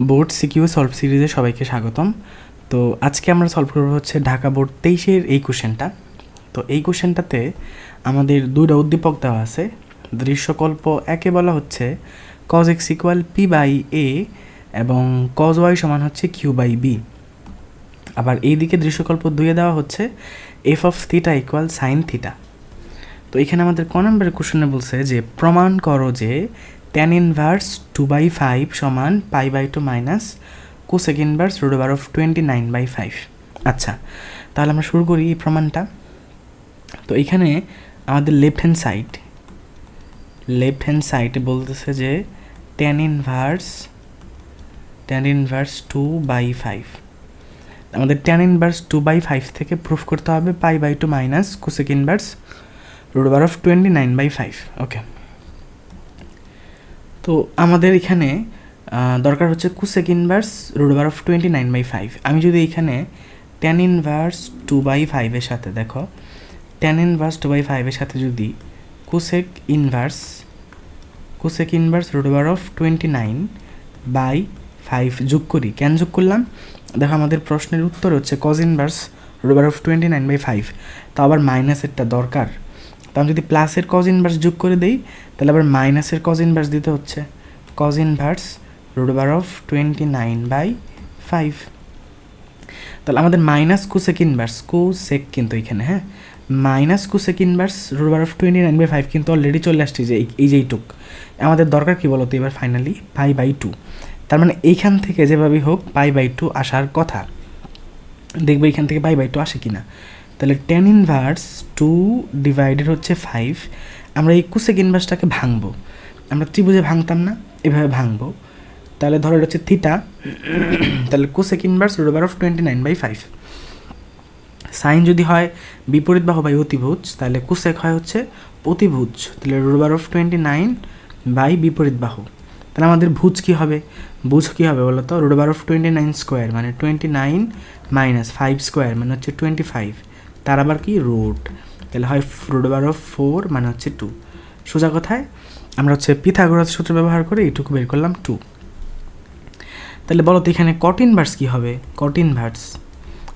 Board CQ solve সিরিজে সবাইকে স্বাগতম। তো আজকে আমরা সলভ করবো হচ্ছে ঢাকা বোর্ড 23-এর এই কোশ্চেনটা। তো এই কোশ্চেনটাতে আমাদের দুইটা উদ্দীপক দেওয়া আছে। দৃশ্যকল্প একে বলা হচ্ছে cos x equal P by A এবং cos y সমান হচ্ছে কিউ বাই বি। আবার এইদিকে দৃশ্যকল্প 2-এ দেওয়া হচ্ছে F of theta equal sine theta. তো এখানে আমাদের ক নম্বরের কোশ্চেনে বলছে যে প্রমাণ করো যে tan ইনভার্স 2/5 সমান π/2 মাইনাস কোসেক ইনভার্স √29/5। আচ্ছা, তাহলে আমরা শুরু করি এই প্রমাণটা। তো এখানে আমাদের লেফট হ্যান্ড সাইডে বলতেছে যে tan ইনভার্স 2/5। আমাদের tan ইনভার্স 2/5 থেকে প্রুফ করতে হবে π/2 মাইনাস কোসেক ইনভার্স √29/5। ওকে, তো আমাদের এখানে দরকার হচ্ছে কোসেক ইনভার্স √29/5। আমি যদি এখানে tan ইনভার্স 2/5 এর সাথে দেখো tan ইনভার্স 2/5 এর সাথে যদি কোসেক ইনভার্স √29/5 যোগ করি, কেন যোগ করলাম দেখো, আমাদের প্রশ্নের উত্তর হচ্ছে cos ইনভার্স √29/5, তো আবার মাইনাসেরটা দরকার। তো আমি যদি প্লাসের cos ইনভার্স যোগ করে দেই তাহলে আবার মাইনাসের cos ইনভার্স দিতে হচ্ছে, cos ইনভার্স √29/5। তাহলে আমাদের মাইনাস কোসেক ইনভার্স, কোসেক কিন্তু এখানে হ্যাঁ, মাইনাস কোসেক ইনভার্স √29/5 কিন্তু অলরেডি চলে আসছে যে এই যে এইটুক। আমাদের দরকার কি বলতো এবার ফাইনালি π/2। তার মানে এইখান থেকে যেভাবেই হোক π/2 আসার কথা। দেখবো এইখান থেকে π/2 আসে কিনা। তাহলে tan ইনভার্স 2 ডিভাইডেড হচ্ছে 5। আমরা এই কোসেক ইনভার্সটাকে ভাঙবো, আমরা ত্রিভুজে ভাঙতাম না, এভাবে ভাঙবো। তাহলে ধরো এটা হচ্ছে থিটা, তাহলে কোসেক ইনভার্স √29/5। সাইন যদি হয় বিপরীত বাহু বাই অতিভুজ, তাহলে কোসেক হয় হচ্ছে অতিভুজ, তাহলে √29 বিপরীত বাহু। তাহলে আমাদের ভুজ কী হবে, ভুজ কী হবে বলো তো, √29 স্কোয়ার মানে 29 মাইনাস 5 স্কোয়ার মানে হচ্ছে 25, তার আবার কি রুট, তাহলে হয় √4 মানে হচ্ছে 2। সোজা কথায় আমরা হচ্ছে পিথাগোরাস সূত্র ব্যবহার করে এইটুকু বের করলাম 2। তাহলে বলো তো এখানে কট ইনভার্স কী হবে, কট ইনভার্স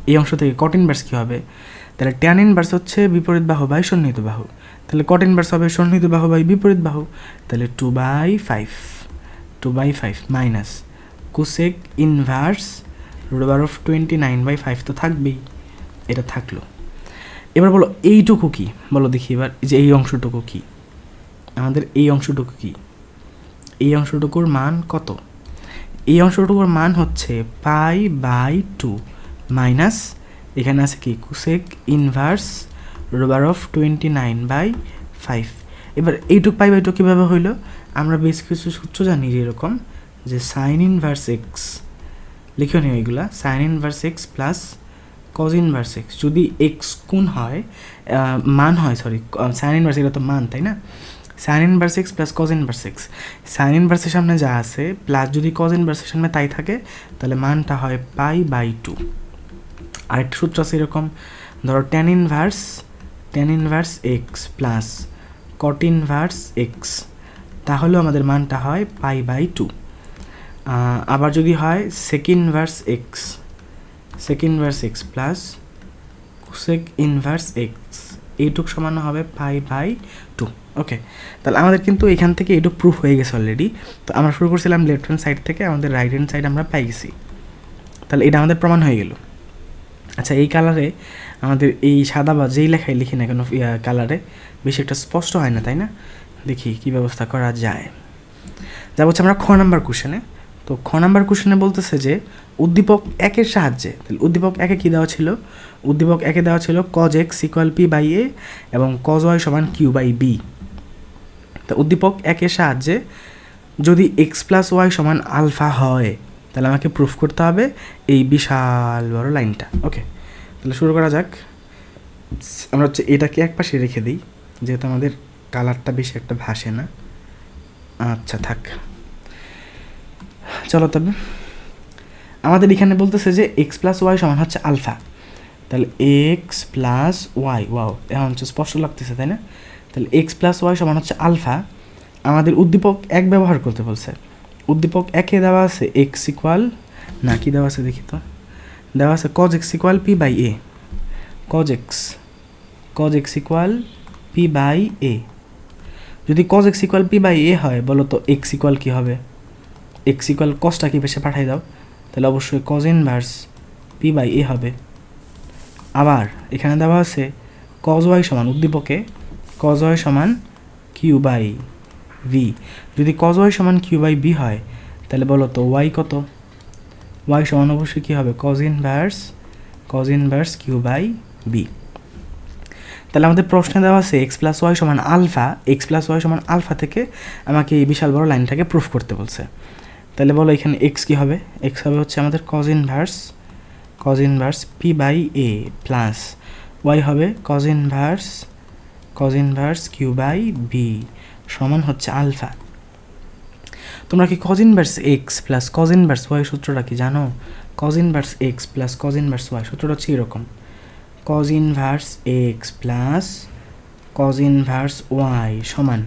এই অংশ থেকে কট ইনভার্স কী হবে, তাহলে ট্যান ইনভার্স হচ্ছে বিপরীত বাহু বাই সন্নিহিত বাহু, তাহলে কট ইনভার্স হবে সন্নিহিত বাহু বাই বিপরীত বাহু, তাহলে 2/5 মাইনাস কোসেক ইনভার্স √29/5 তো থাকবেই, এটা থাকলো। এবার বলো এইটুকু কি, বলো দেখি এবার যে এই অংশটুকু কি, আমাদের এই অংশটুকু কি, এই অংশটুকুর মান কত, এই অংশটুকুর মান হচ্ছে π/2 মাইনাস এখানে আছে কি কোসেক ইনভার্স √29/5। এবার এইটুক π/2 কীভাবে হইলো, আমরা বেশ কিছু সূত্র জানি যেরকম যে সাইন ইনভার্স এক্স, লিখে নিও এইগুলা, sign inverse x plus cos inverse x. যদি এক্স কোণ হয় মান হয়, সরি সাইন ইনভার্স এটা তো মান তাই না, sine inverse x plus cos inverse x, sine ইনভার্সের সামনে যা আছে প্লাস যদি কজ ইনভার্সের সামনে তাই থাকে তাহলে মানটা হয় π/2। আরেকটা সূত্র আছে এরকম, ধরো tan inverse x plus cot inverse x, তাহলেও আমাদের মানটা হয় π/2। আবার যদি হয় sec inverse x plus cosec inverse x, এইটুক সমান হবে π/2। ওকে, তাহলে আমাদের কিন্তু এখান থেকে এইটুক প্রুফ হয়ে গেছে অলরেডি। তো আমরা শুরু করছিলাম লেফট হ্যান্ড সাইড থেকে, আমাদের রাইট হ্যান্ড সাইড আমরা পাই গেছি, তাহলে এটা আমাদের প্রমাণ হয়ে গেল। আচ্ছা, এই কালারে আমাদের এই সাদা বা যেই লেখায় লিখি না কেন কালারে বেশি একটা স্পষ্ট হয় না তাই না, দেখি কি ব্যবস্থা করা যায়। যা বলছে আমরা খ নাম্বার কোশ্চেনে। তো খ নাম্বার কোশ্চেনে বলতেছে যে উদ্দীপক একের সাহায্যে, তাহলে উদ্দীপক একে কী দেওয়া ছিল, উদ্দীপক একে দেওয়া ছিল cos x ইকুয়াল p/a এবং cos y সমান q/b। তো উদ্দীপক একের সাহায্যে যদি x প্লাস ওয়াই সমান আলফা হয় তাহলে আমাকে প্রুফ করতে হবে এই বিশাল বড় লাইনটা। ওকে, তাহলে শুরু করা যাক। আমরা হচ্ছে এটাকে এক পাশে রেখে দিই যেহেতু আমাদের কালারটা বেশি একটা ভাসে না। আচ্ছা থাক, চলো তবে আমাদের এখানে বলতেছে যে এক্স প্লাস ওয়াই সমান হচ্ছে আলফা, তাহলে এক্স প্লাস ওয়াই, ওয়াও এখন হচ্ছে স্পষ্ট লাগতেছে তাই না, তাহলে এক্স প্লাস ওয়াই সমান হচ্ছে আলফা। আমাদের উদ্দীপক এক ব্যবহার করতে বলছে, উদ্দীপক একে দেওয়া আছে এক্স ইকুয়াল না কি দেওয়া আছে দেখি তো, দেওয়া আছে cos x equal P by A, cos x equal P by A. যদি cos x equal P by A হয় বলো তো এক্স ইকুয়াল কী হবে, এক্স ইকুয়াল কসটা কি পেশে পাঠাই দাও, তাহলে অবশ্যই cos ইনভার্স পি বাই এ হবে। আবার এখানে দেওয়া আছে cos y সমান উদ্দীপকে cos y সমান কিউ বাই ভি। যদি cos y সমান কিউ বাই বি হয় তাহলে বলো তো y কত, y সমান অবশ্যই কী হবে cos inverse Q by B. তাহলে আমাদের প্রশ্নে দেওয়া আছে এক্স প্লাস ওয়াই সমান আলফা, এক্স প্লাস ওয়াই সমান আলফা থেকে আমাকে এই বিশাল বড় লাইনটাকে প্রুফ করতে বলছে। তাহলে বলো এখানে এক্স কী হবে, এক্স হবে হচ্ছে আমাদের cos inverse P by A plus y হবে cos inverse Q by B সমান হচ্ছে আলফা। তোমরা কি cos inverse x plus cos inverse y সূত্রটা কি জানো? cos inverse x plus cos inverse y সূত্রটা হচ্ছে এরকম, cos inverse x plus cos inverse y সমান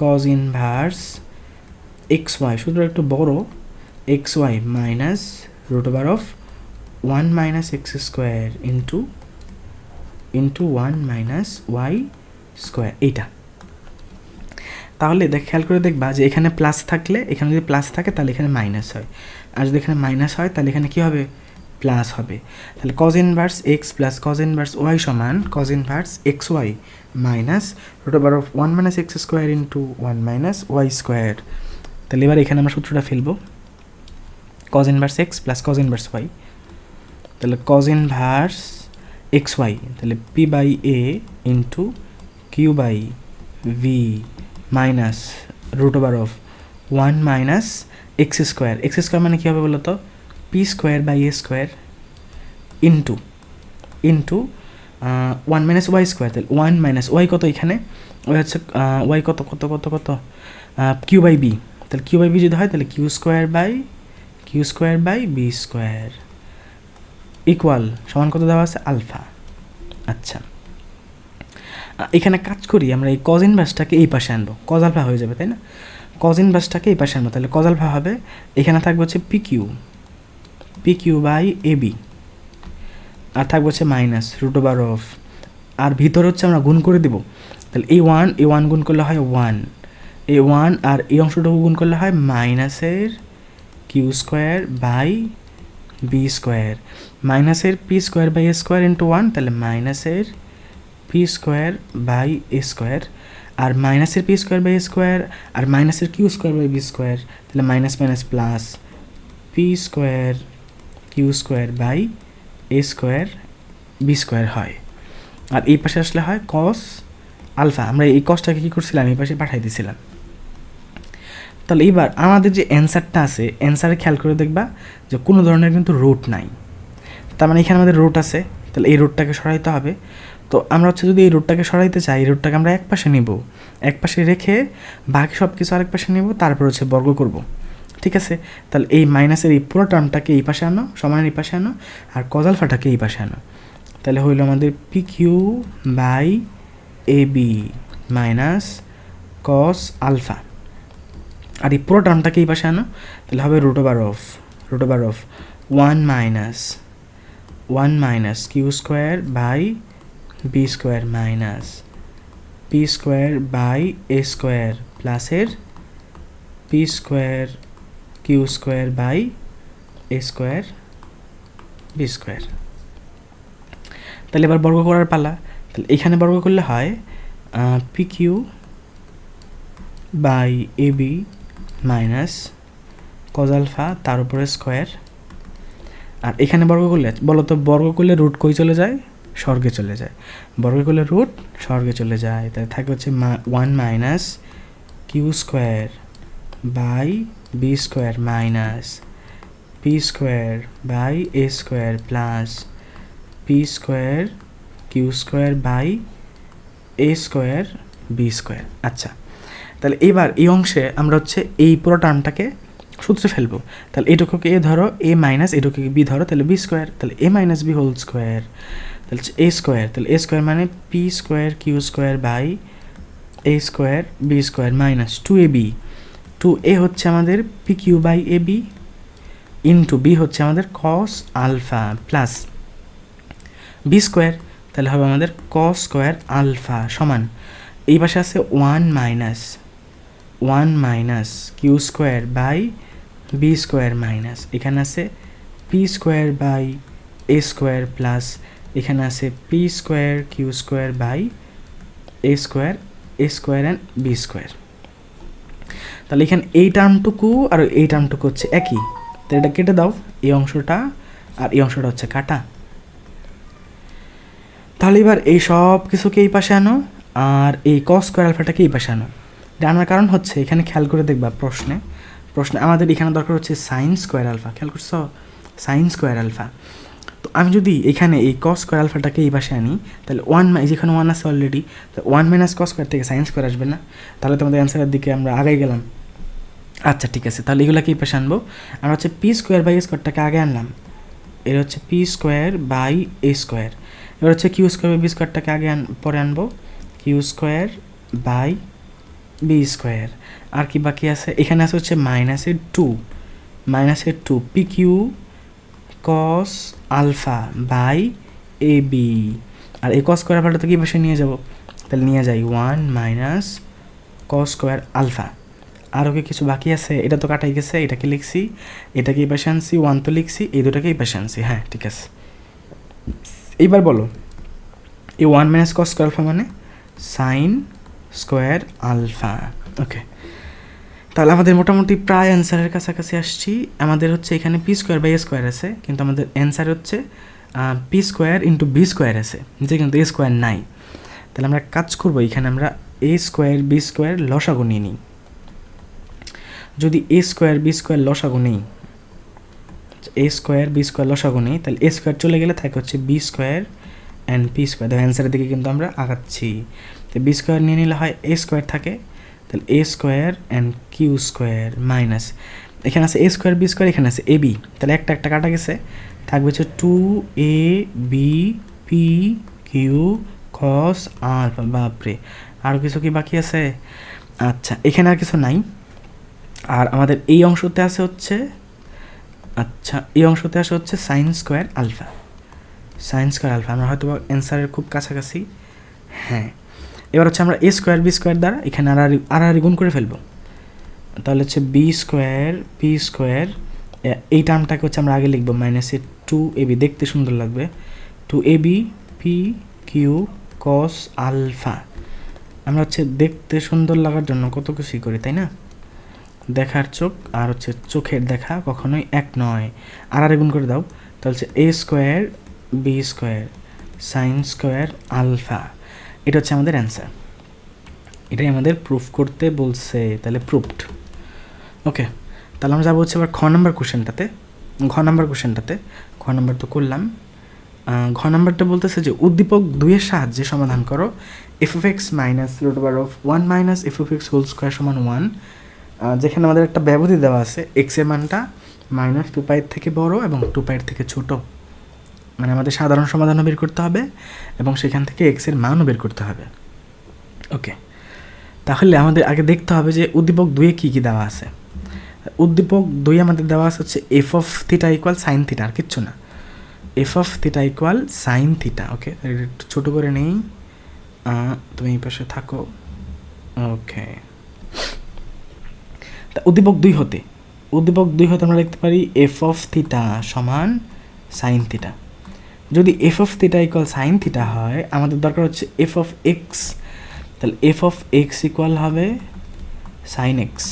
cos ইনভার্স এক্স ওয়াই, সূত্রটা একটু বড়, x y minus root over of 1 minus x square into 1 minus Y square. এইটা তাহলে খেয়াল করে দেখবা যে এখানে প্লাস থাকলে, এখানে যদি প্লাস থাকে তাহলে এখানে মাইনাস হয়, আর যদি এখানে মাইনাস হয় তাহলে এখানে কী হবে, প্লাস হবে। তাহলে cos inverse x plus cos inverse y সমান cos inverse x y minus root over of 1 minus x square into 1 minus Y square. তাহলে এবার এখানে আমরা সূত্রটা ফেলবো, cos inverse x plus cos inverse y, তাহলে cos ইনভার্স এক্স ওয়াই তাহলে P by A into Q by B minus root over of 1 minus x square মানে কী হবে বলো তো, P square by A square into 1 minus Y square. তাহলে 1 minus Y কত, এখানে ওই হচ্ছে ওয়াই কত কিউ বাই বি, তাহলে কিউ বাই বি যদি হয় তাহলে Q square by B square equal সমান কত দেওয়া আছে আলফা। আচ্ছা এখানে কাজ করি আমরা, এই cos ইনভার্সটাকে এই পাশে আনবো, cos আলফা হয়ে যাবে তাই না, cos ইনভার্সটাকে এই পাশে আনবো, তাহলে cos আলফা হবে এখানে থাকবে হচ্ছে P Q by A B, আর থাকবে হচ্ছে মাইনাস রুট ওভার অফ, আর ভিতরে হচ্ছে আমরা গুণ করে দেবো, তাহলে এই ওয়ান গুণ করলে হয় 1, এই 1 আর এই অংশটুকু গুণ করলে হয় মাইনাসের Q square by B square, মাইনাসের P square by A square into 1, তাহলে মাইনাসের P square by A square, আর মাইনাসের P square by A square আর মাইনাসের Q square by B square, তাহলে minus plus P square Q square by A square B square হয়। আর এই পাশে আসলে হয় cos আলফা, আমরা এই কসটাকে কী করছিলাম এই পাশে পাঠাই দিয়েছিলাম। তাহলে এবার আমাদের যে অ্যান্সারটা আছে, অ্যান্সারে খেয়াল করে দেখবা যে কোনো ধরনের কিন্তু রুট নাই, তার মানে এখানে আমাদের রুট আছে, তাহলে এই রুটটাকে সরাইতে হবে। তো আমরা হচ্ছে যদি এই রুটটাকে সরাইতে চাই, এই রুটটাকে আমরা এক পাশে নিব, এক পাশে রেখে বাকি সব কিছু আরেক পাশে নেব, তারপর হচ্ছে বর্গ করব, ঠিক আছে। তাহলে এই মাইনাসের এই পুরো টার্মটাকে এই পাশে আনো, সমান এই পাশে আনো, আর cos আলফাটাকে এই পাশে আনো, তাহলে হইল আমাদের P Q by A B minus cos alpha, আর এই পুরো টার্মটাকে এই পাশে আনো, তাহলে হবে root over of 1 minus Q square by B square minus P square by A square প্লাসের P square Q square by A square B square. তাহলে এবার বর্গ করার পালা, তাহলে এখানে বর্গ করলে হয় P Q by A B minus cos alpha তার উপরে স্কোয়ার, আর এখানে বর্গ করলে বলো তো, বর্গ করলে রুট কই চলে যায়, স্বর্গে চলে যায়, বর্গ করলে রুট স্বর্গে চলে যায়, তাহলে থাকে হচ্ছে 1 minus Q square by B square minus P square by A square plus P square Q square by A square B square. আচ্ছা তাহলে এবার এই অংশে আমরা হচ্ছে এই পুরো টার্মটাকে সূত্রে ফেলবো, তাহলে এটুকুকে এ ধরো, এ মাইনাস এটুকুকে বি ধরো, তাহলে বি স্কোয়ার, তাহলে A minus B whole square, তাহলে এ স্কোয়ার, তাহলে এ স্কোয়ার মানে P square Q square by A square B square minus 2ab two A হচ্ছে আমাদের P Q by A B into B হচ্ছে আমাদের cos alpha plus B square, তাহলে হবে আমাদের কস স্কোয়ার আলফা সমান এই পাশে আছে one minus Q square by B square minus এখানে আছে P square by A square plus এখানে আছে P square Q square by A square and B square. তাহলে এখানে এই টার্মটুকু আর এই টার্মটুকু হচ্ছে একই, তো এটা কেটে দাও, এই অংশটা আর এই অংশটা হচ্ছে কাটা। তাহলে এবার এই সব কিছুকে এই পাশে আনো আর এই কস স্কোয়ার আলফাটাকে এই পাশে আনো। এটা আনার কারণ হচ্ছে এখানে খেয়াল করে দেখবা প্রশ্নে আমাদের এখানে দরকার হচ্ছে সাইন স্কোয়ার আলফা, খেয়াল করছো সাইন স্কোয়ার আলফা। তো আমি যদি এখানে এই কস স্কোয়ার আলফাটাকে এই পাশে আনি তাহলে যেখানে ওয়ান আছে অলরেডি, তো ওয়ান মাইনাস কস স্কোয়ার থেকে সাইন স্কোয়ার আসবে না, তাহলে তোমাদের অ্যান্সারের দিকে আমরা আগাই গেলাম। আচ্ছা ঠিক আছে, তাহলে এগুলোকে এই পাশে আনবো। আমরা হচ্ছে পি স্কোয়ার বাই এ স্কোয়ারটাকে আগে আনলাম, এর হচ্ছে P square by A square. এবার হচ্ছে কিউ স্কোয়ার বাই বি স্কোয়ারটাকে আগে পরে আনবো, Q square by B square. আর কি বাকি আছে, এখানে আছে হচ্ছে মাইনাসের two P Q cos alpha by A B, আর এই কস স্কোয়ার আলফাটা তো কি পাশে নিয়ে যাব, তাহলে নিয়ে যাই one minus cos square alpha. আরও কি কিছু বাকি আছে, এটা তো কাটাই গেছে, এটাকে লিখছি, এটাকে এই পাশে আনছি, ওয়ান তো লিখছি, এই দুটাকে এই পাশে আনছি, হ্যাঁ ঠিক আছে। এইবার বলো এই one minus cos square alpha মানে সাইন স্কোয়ার আলফা। ওকে, তাহলে আমাদের মোটামুটি প্রায় অ্যান্সারের কাছাকাছি আসছি। আমাদের হচ্ছে এখানে P square by A square আছে, কিন্তু আমাদের অ্যান্সার হচ্ছে P square into B square আছে, যে কিন্তু এ স্কোয়ার নাই। তাহলে আমরা কাজ করবো, এখানে আমরা এ স্কোয়ার বি স্কোয়ার লসাগু নিয়ে নিই। যদি এ স্কোয়ার বি স্কোয়ার লসাগু নেই, এ স্কোয়ার বি স্কোয়ার লসাগু নেই, তাহলে এ স্কোয়ার চলে গেলে থাকে হচ্ছে B square and P square. দেখো অ্যান্সারের দিকে কিন্তু আমরা আগাচ্ছি। তো বি স্কোয়ার নিয়ে নিলে হয় এ স্কোয়ার থাকে, তাহলে A square and Q square minus এখানে আছে এ স্কোয়ার বি স্কোয়ার, এখানে আছে এ বি, তাহলে একটা কাটা গেছে, থাকবে হচ্ছে two A B P Q cos alpha. বাপরে, আরও কিছু কি বাকি আছে? আচ্ছা, এখানে আর কিছু নাই। আর আমাদের এই অংশতে আছে হচ্ছে, আচ্ছা এই অংশতে আসে হচ্ছে সাইন স্কোয়ার আলফা। আমরা হয়তো অ্যান্সারের খুব কাছাকাছি। হ্যাঁ, এবার হচ্ছে আমরা এ স্কোয়ার বি স্কোয়ার দ্বারা এখানে আর গুণ করে ফেলবো, তাহলে হচ্ছে বি স্কোয়ার পি স্কোয়ার, এই টার্মটাকে হচ্ছে আমরা আগে লিখবো মাইনাসে টু এ বি, দেখতে সুন্দর লাগবে, two A B P Q cos alpha. আমরা হচ্ছে দেখতে সুন্দর লাগার জন্য কত কিছুই করি, তাই না? দেখার চোখ আর হচ্ছে চোখের দেখা কখনোই এক নয়। আর গুণ করে দাও, তাহলে হচ্ছে A square B square sine square alpha. এটা হচ্ছে আমাদের অ্যান্সার, এটাই আমাদের প্রুফ করতে বলছে, তাহলে প্রুফড। ওকে, তাহলে আমরা যাবো হচ্ছে আবার ঘ নাম্বার কোশ্চেনটাতে। ঘ নাম্বার তো করলাম। ঘ নাম্বারটা বলতেছে যে উদ্দীপক 2 এর সাহায্যে সমাধান করো F of x minus root over of 1 minus F of x whole square সমান 1, যেখানে আমাদের একটা ব্যবধি দেওয়া আছে এক্সের মানটা মাইনাস 2π থেকে বড় এবং 2π থেকে ছোট, মানে আমাদের সাধারণ সমাধানও বের করতে হবে এবং সেখান থেকে এক্সের মানও বের করতে হবে। ওকে, তাহলে আমাদের আগে দেখতে হবে যে উদ্দীপক 2 এ কী কী দেওয়া আছে। উদ্দীপক 2 আমাদের দেওয়া আছে হচ্ছে F of theta equal sine theta, আর কিচ্ছু না, F of theta equal sine theta. Okay, একটু ছোটো করে নেই, তুমি এই পাশে থাকো। ওকে, তা উদ্দীপক 2 হতে আমরা লিখতে পারি এফ অফ থিটা সমান সাইন থিটা। যদি F of theta equal sine theta হয়, আমাদের দরকার হচ্ছে এফ অফ এক্স, তাহলে এফ অফ এক্স ইকুয়াল হবে সাইন এক্স।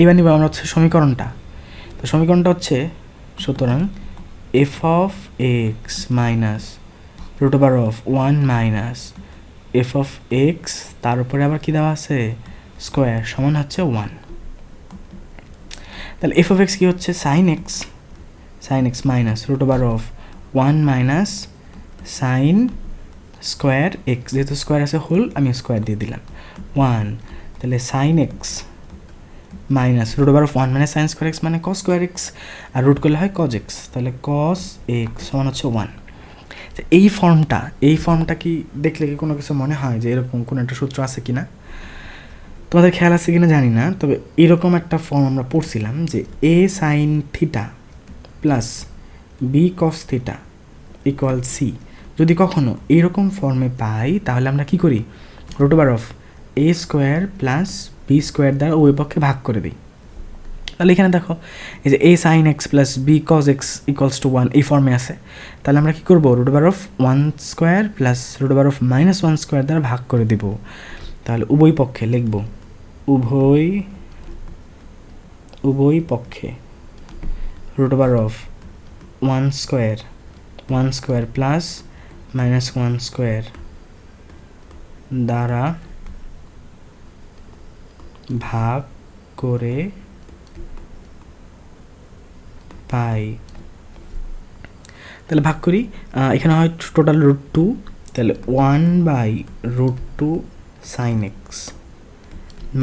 এবার নিব আমরা হচ্ছে সমীকরণটা, তো সমীকরণটা হচ্ছে সুতরাং F of x minus root over of 1 minus F of x, তার উপরে আবার কী দেওয়া আছে স্কোয়ার সমান হচ্ছে 1। তাহলে এফ অফ এক্স কী হচ্ছে sine x minus root over of 1 minus sine square x, যেহেতু স্কোয়ার আছে হোল আমি স্কোয়ার দিয়ে দিলাম 1, তাহলে sine x minus root over of 1 minus sine square x মানে কস স্কোয়ার এক্স, আর রুট করলে হয় কজ এক্স, তাহলে কস এক্স সমান হচ্ছে 1। এই ফর্মটা কি দেখলে কি কোনো কিছু মনে হয় যে এরকম কোনো একটা সূত্র আছে কি না? তোমাদের খেয়াল আছে কিনা জানি না, তবে এরকম একটা ফর্ম আমরা পড়ছিলাম যে a sin theta plus b cos theta equal C. যদি কখনো এরকম ফর্মে পাই তাহলে আমরা কি করি, root over of a square plus b square দ্বারা উভয় পক্ষে ভাগ করে দিই। তাহলে এখানে দেখো এই যে a sin x plus b cos x equals to 1 এই ফর্মে আছে। তাহলে আমরা কি করব, root over of 1 square plus root over of minus 1 square দ্বারা ভাগ করে দিব। তাহলে উভয় পক্ষে লিখব, উভয় পক্ষে root over of 1 square plus minus 1 square দ্বারা ভাগ করে পাই। তাহলে ভাগ করি, এখানে হয় টোটাল √2, তাহলে 1/√2 sin x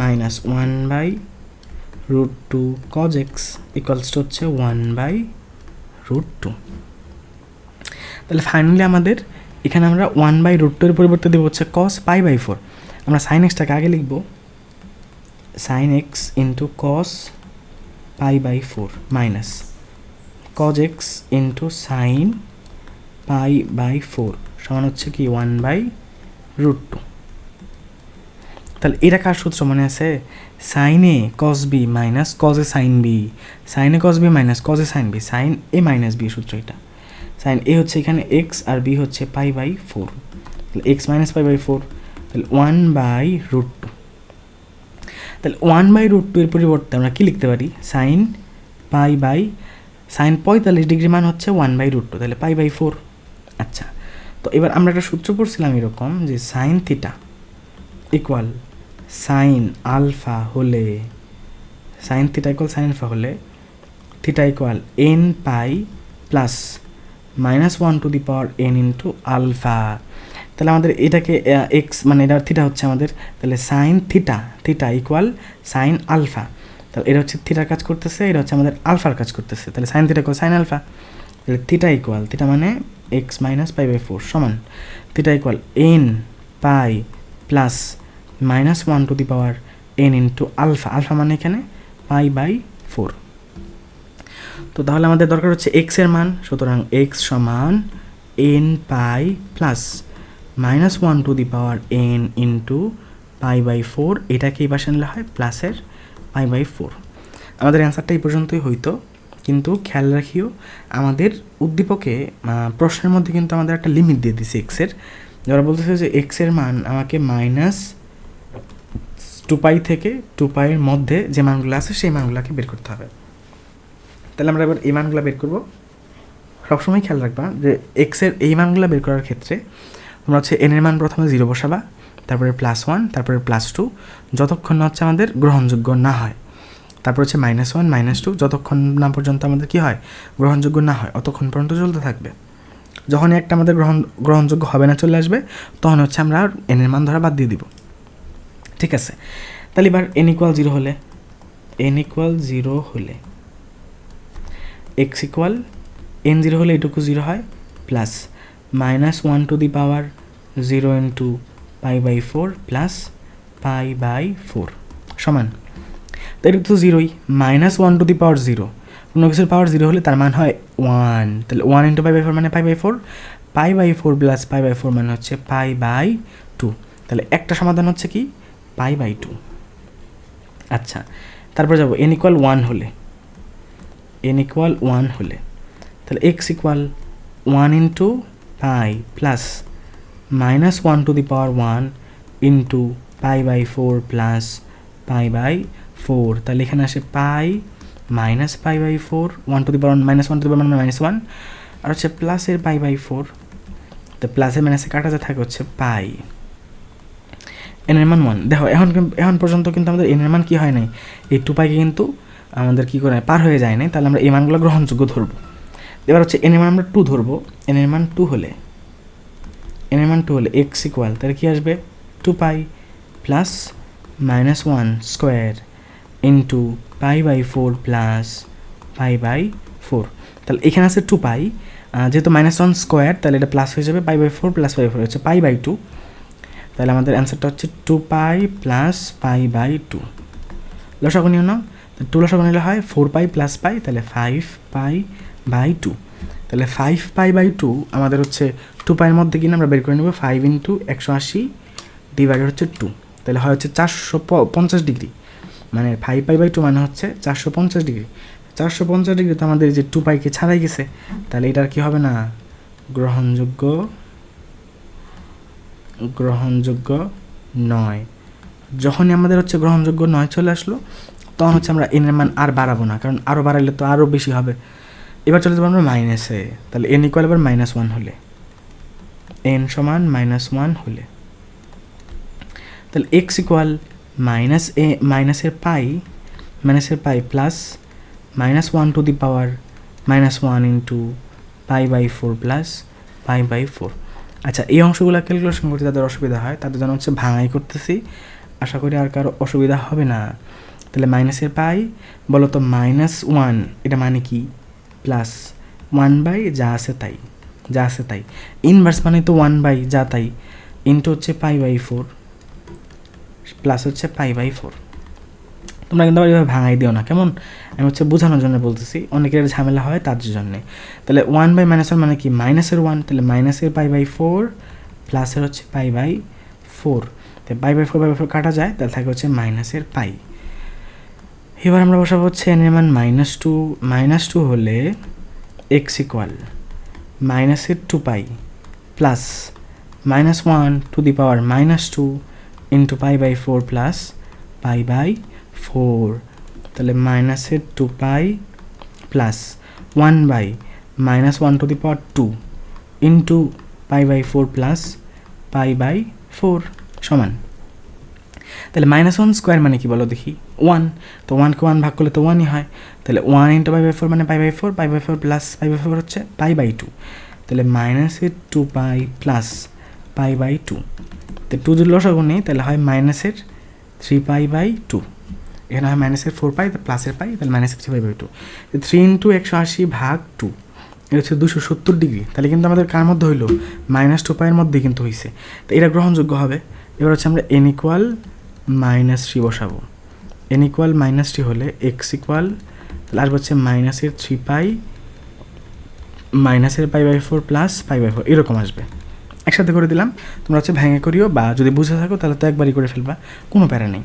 minus 1/√2 cos x equals two হচ্ছে 1/√2। তাহলে ফাইনালি আমাদের এখানে আমরা 1/√2 এর পরিবর্তে দেবো হচ্ছে cos π/4। আমরা sin xটাকে আগে লিখব sin x into cos π/4 minus cos x into sin π/4 সমান হচ্ছে কি 1/√2। তাহলে এটা কার সূত্র মনে আছে, sin a cos b minus cos a sin b, sin a cos b minus cos a sin b, sin a minus b সূত্র এটা। sin a হচ্ছে এখানে x আর b হচ্ছে π/4, তাহলে x মাইনাস π/4, তাহলে 1/√2। তাহলে 1/√2 এর পরিবর্তে আমরা কি লিখতে পারি, sin 45 ডিগ্রি মান হচ্ছে 1/√2, তাহলে π/4। আচ্ছা, তো এবার আমরা একটা সূত্র পড়ছিলাম এরকম যে sin theta equal sin alpha হলে, sin theta equal sin alpha হলে theta equal n pi plus -1 to the power n into alpha. তাহলে আমাদের এটাকে এক্স মানে এটা থিটা হচ্ছে আমাদের, তাহলে sin theta equal sin alpha. তাহলে এটা হচ্ছে থিটার কাজ করতেছে, এটা হচ্ছে আমাদের আলফার কাজ করতেছে, তাহলে sin theta equal sin alpha. তাহলে থিটা ইকুয়াল, থিটা মানে x মাইনাস π/4 সমান theta equal n pi plus -1 to the power n into alpha, alpha মানে এখানে π/4। তো তাহলে আমাদের দরকার হচ্ছে x এর মান, সুতরাং x সমান n pi plus -1 to the power n into π/4, এটাকে এই পাশে নিলে হয় প্লাসের π/4। আমাদের অ্যান্সারটা এই পর্যন্তই হইতো, কিন্তু খেয়াল রাখিও আমাদের উদ্দীপকে প্রশ্নের মধ্যে কিন্তু আমাদের একটা লিমিট দিয়ে দিছে এক্সের। যারা বলতেছে যে এক্সের মান আমাকে -2π থেকে 2π এর মধ্যে যে মানগুলো আছে সেই মানগুলোকে বের করতে হবে। তাহলে আমরা এবার এই মানগুলো বের করব। সবসময় খেয়াল রাখবা যে এক্সের এই মানগুলো বের করার ক্ষেত্রে তোমরা হচ্ছে এন এর মান প্রথমে 0 বসাবা, তারপরে +1, তারপরে +2, যতক্ষণ না হচ্ছে আমাদের গ্রহণযোগ্য না হয়, তারপর হচ্ছে -1 -2, যতক্ষণ না পর্যন্ত আমাদের কি হয় গ্রহণযোগ্য না হয় অতক্ষণ পর্যন্ত চলতে থাকবে। যখন একটা আমাদের গ্রহণযোগ্য হবে না, চলে আসবে, তখন হচ্ছে আমরা এন এর মান ধরা বাদ দিয়ে দিব। ঠিক আছে, তাহলে এবার n = 0 হলে x ইকুয়াল n 0 হলে এটুকু 0 হয় plus -1 to the power 0 into π/4 plus π/4 সমান, তো এটা তো 0ই, -1 টু দি পাওয়ার 0, কোনো কিছুর পাওয়ার 0 হলে তার মান হয় 1, তাহলে 1 ইন্টু π/4 মানে π/4, π/4 প্লাস π/4 মানে হচ্ছে π/2, তাহলে একটা সমাধান হচ্ছে কি π/2। আচ্ছা, তারপর যাব n = 1 হলে, তাহলে x equal 1 into pi plus -1 to the power 1 into π/4 plus π/4, তাহলে এখানে আসে pi minus π/4, 1 to the power -1 to the power -1, আর হচ্ছে প্লাসের π/4, তো প্লাসের মাইনাসে কাটা যা থাকে হচ্ছে পাই। এন এর মান 1। দেখো এখন পর্যন্ত কিন্তু আমাদের এন এর মান কি হয় নাই, এই 2πকে কিন্তু আমাদের কি করে পার হয়ে যায় নাই, তাহলে আমরা এই মানগুলো গ্রহণযোগ্য ধরবো। এবার হচ্ছে এন এর মান আমরা 2 ধরবো। এন এর মান 2 হলে x ইকুয়াল, তাহলে কি আসবে 2π প্লাস -1 স্কোয়ার ইন্টু π/4 প্লাস π/4, তাহলে এখানে আছে 2π, যেহেতু -1 স্কোয়ার তাহলে এটা প্লাস হয়ে যাবে, π/4 প্লাস π/4 হচ্ছে π/2, তাহলে আমাদের অ্যান্সারটা হচ্ছে 2π প্লাস পাই বাই 2। লসাগু নিও না, 2 লসাগু নিলে হয় 4π প্লাস পাই, তাহলে 5π বাই 2। তাহলে 5π বাই 2 আমাদের হচ্ছে 2π এর মধ্যে কিনা আমরা বের করে নেব 5 × 180 ডিভাইডেড হচ্ছে 2, তাহলে হয় হচ্ছে 450 ডিগ্রি, মানে 5π বাই 2 মানে হচ্ছে 450 ডিগ্রি। 450 ডিগ্রি তো আমাদের যে 2πকে ছাড়াই গেছে, তাহলে এটার কি হবে না, গ্রহণযোগ্য নয়। যখনই আমাদের হচ্ছে গ্রহণযোগ্য নয় চলে আসলো, তখন হচ্ছে আমরা এন এর মান আর বাড়াবো না, কারণ আরও বাড়াইলে তো আরও বেশি হবে। এবার চলে যাবো আমরা মাইনাসে, তাহলে এন ইকুয়াল এবার -1 হলে, এন সমান -1 হলে, তাহলে এক্স ইকুয়াল মাইনাসের pi plus -1 to the power -1 into π/4 plus π/4। আচ্ছা, এই অংশগুলো ক্যালকুলেশন করতে যাদের অসুবিধা হয় তাদের জন্য হচ্ছে ভাঙাই করতেছি, আশা করি আর কারো অসুবিধা হবে না। তাহলে মাইনাসের পাই বলো তো -1, এটা মানে কি, প্লাস 1/, যা আছে তাই, ইনভার্স মানে তো 1/, যা তাই, ইন্টু হচ্ছে π/4 প্লাস হচ্ছে π/4। তোমরা কিন্তু আবার এভাবে ভাঙাই দিও না, কেমন, আমি হচ্ছে বোঝানোর জন্য বলতেছি, অনেকের ঝামেলা হয় তার জন্যে। তাহলে 1/, -1 মানে কি, -1, তাহলে মাইনাসের π/4 প্লাসের হচ্ছে π/4, তাই π/4 কাটা যায়, তাহলে থাকে হচ্ছে মাইনাসের পাই। এবার আমরা বসাবো হচ্ছে এন এর মান -2 হলে এক্স ইকুয়াল মাইনাসের 2π plus -1 to the power -2 into π/4 plus π/4, তাহলে মাইনাসের 2π plus 1/, -1 to the power 2 into π/4 plus π/4 সমান, তাহলে -1 স্কোয়ার মানে কি বলো দেখি, 1, তো 1কে 1 ভাগ করলে তো 1ই হয়, তাহলে 1 ইন্টু π/4 মানে π/4 প্লাস π/4 হচ্ছে π/2, তাহলে -2π প্লাস π/2, তো 2 যদি লসাগু নেই তাহলে হয় -3π/2, এখানে হয় -4π প্লাসের পাই, তাহলে -3π/2, 3 × 180 ভাগ 2, এটা হচ্ছে 270 ডিগ্রি। তাহলে কিন্তু আমাদের কার মধ্যে হইলো, -2π এর মধ্যে কিন্তু হয়েছে, তো এটা গ্রহণযোগ্য হবে। এবার হচ্ছে আমরা n ইকুয়াল -3 বসাবো, n ইকুয়াল -3 হলে এক্স ইকুয়াল, তাহলে আসবে হচ্ছে -3π π/4 প্লাস π/4, এরকম আসবে। একসাথে করে দিলাম, তোমরা হচ্ছে ভেঙে করিও, বা যদি বুঝে থাকো তাহলে তো একবারই করে ফেলবা, কোনো প্যারা নেই।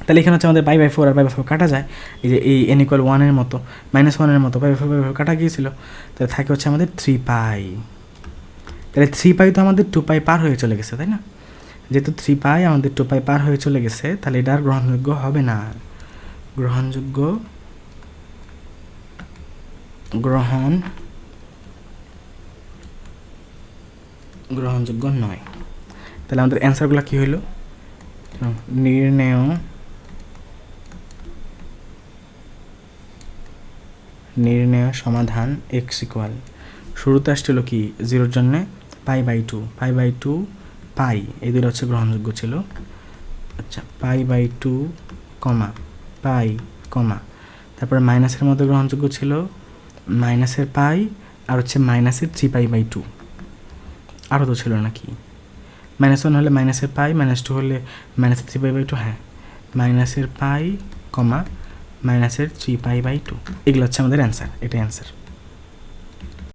তাহলে এখানে হচ্ছে আমাদের π/4 আর π/4 কাটা যায়, এই যে এই n ইকুয়াল 1 এর মতো -1 এর মতো π/4 কাটা গিয়েছিল, তাহলে থাকে হচ্ছে আমাদের 3π। তাহলে 3π তো আমাদের 2π পার হয়ে চলে গেছে, তাই না, যেহেতু 3π আমাদের 2π পার হয়ে চলে গেছে, তাহলে এটা আর গ্রহণযোগ্য হবে না, গ্রহণযোগ্য নয়। তাহলে আমাদের অ্যান্সারগুলো কী হইল, নির্ণেয় সমাধান এক্স ইকুয়াল, শুরুতে আসছিল কি 0-র জন্যে π/2 পাই, এই দুটো হচ্ছে গ্রহণযোগ্য ছিল। আচ্ছা, π/2 পাই তারপরে মাইনাসের মধ্যে গ্রহণযোগ্য ছিল মাইনাসের পাই আর হচ্ছে -3π/2, আরও তো ছিল নাকি, -1 হলে মাইনাসের পাই, -2 হলে -3π/2, হ্যাঁ, -পাই, -3π/2, এগুলো হচ্ছে আমাদের অ্যান্সার, এটাই অ্যান্সার।